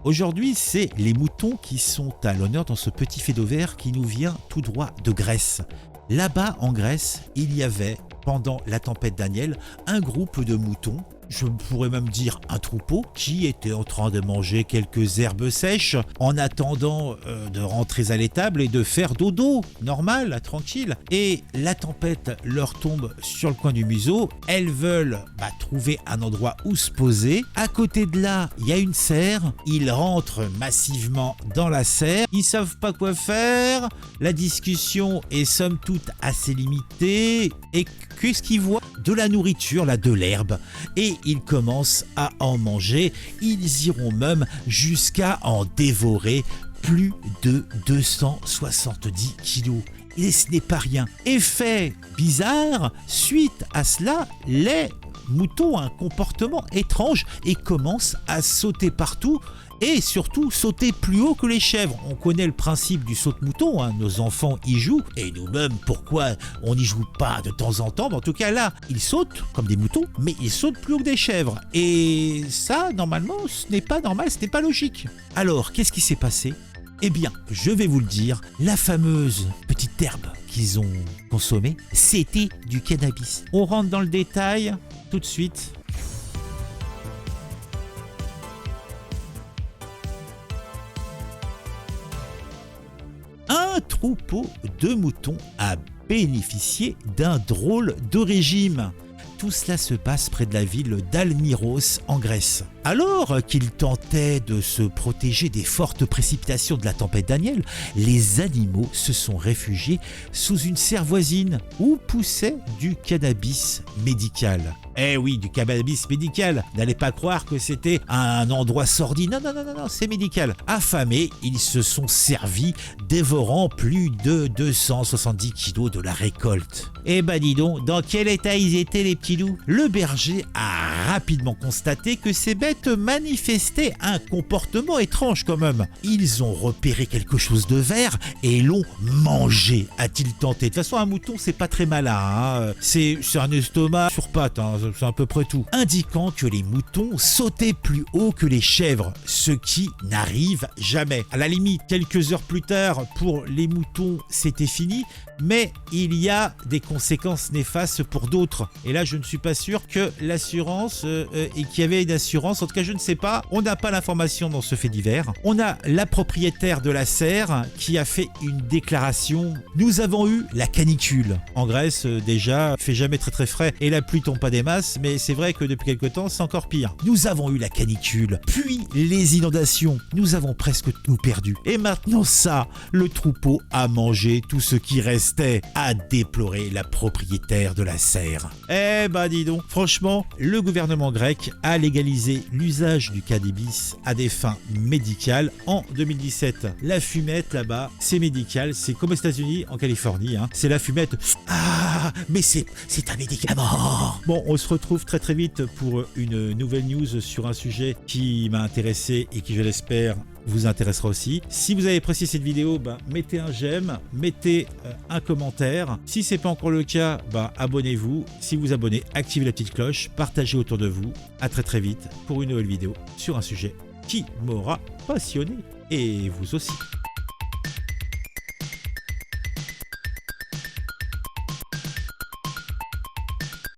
Aujourd'hui, c'est les moutons qui sont à l'honneur dans ce petit fait d'Auvers qui nous vient tout droit de Grèce. Là-bas, en Grèce, il y avait, pendant la tempête Daniel, un groupe de moutons, je pourrais même dire un troupeau, qui était en train de manger quelques herbes sèches en attendant de rentrer à l'étable et de faire dodo, normal, tranquille. Et la tempête leur tombe sur le coin du museau. Elles veulent trouver un endroit où se poser. À côté de là, il y a une serre. Ils rentrent massivement dans la serre. Ils savent pas quoi faire. La discussion est somme toute assez limitée. Et qu'est-ce qu'ils voient? De la nourriture, là, de l'herbe. Et ils commencent à en manger. Ils iront même jusqu'à en dévorer plus de 270 kilos. Et ce n'est pas rien. Effet bizarre, suite à cela, les moutons ont un comportement étrange et commencent à sauter partout et surtout sauter plus haut que les chèvres. On connaît le principe du saute-mouton, hein. Nos enfants y jouent et nous-mêmes, pourquoi on n'y joue pas de temps en temps? En tout cas là, ils sautent comme des moutons, mais ils sautent plus haut que des chèvres. Et ça, normalement, ce n'est pas normal, ce n'est pas logique. Alors, qu'est-ce qui s'est passé? Eh bien, je vais vous le dire, la fameuse petite herbe qu'ils ont consommée, c'était du cannabis. On rentre dans le détail tout de suite. Un troupeau de moutons a bénéficié d'un drôle de régime. Tout cela se passe près de la ville d'Almyros en Grèce. Alors qu'ils tentaient de se protéger des fortes précipitations de la tempête Daniel, les animaux se sont réfugiés sous une serre voisine où poussait du cannabis médical. Eh oui, du cannabis médical. N'allez pas croire que c'était un endroit sordide. Non, c'est médical. Affamés, ils se sont servis, dévorant plus de 270 kilos de la récolte. Eh ben dis donc, dans quel état ils étaient les petits loups? Le berger a rapidement constaté que ces bêtes manifestaient un comportement étrange quand même. Ils ont repéré quelque chose de vert et l'ont mangé, a-t-il tenté. De toute façon, un mouton, c'est pas très malin, hein. C'est un estomac sur pattes, hein. C'est à peu près tout. Indiquant que les moutons sautaient plus haut que les chèvres, ce qui n'arrive jamais. À la limite, quelques heures plus tard, pour les moutons, c'était fini, mais il y a des conséquences néfastes pour d'autres. Et là, je ne suis pas sûr que l'assurance et qu'il y avait une assurance. En tout cas, je ne sais pas. On n'a pas l'information dans ce fait divers. On a la propriétaire de la serre qui a fait une déclaration. Nous avons eu la canicule. En Grèce, déjà, il fait jamais très frais et la pluie tombe pas des masses, mais c'est vrai que depuis quelque temps, c'est encore pire. Nous avons eu la canicule, puis les inondations. Nous avons presque tout perdu. Et maintenant ça, le troupeau a mangé tout ce qui restait, a déploré la propriétaire de la serre. Eh ben dis donc, franchement, le gouvernement grec a légalisé l'usage du cannabis à des fins médicales en 2017. La fumette là-bas, c'est médical, c'est comme aux États-Unis, en Californie, hein. C'est la fumette. Ah, mais c'est un médicament. Bon, on se retrouve très vite pour une nouvelle news sur un sujet qui m'a intéressé et qui, je l'espère, vous intéressera aussi. Si vous avez apprécié cette vidéo, mettez un j'aime, mettez un commentaire. Si ce n'est pas encore le cas, abonnez-vous. Si vous abonnez, activez la petite cloche, partagez autour de vous. À très vite pour une nouvelle vidéo sur un sujet qui m'aura passionné. Et vous aussi.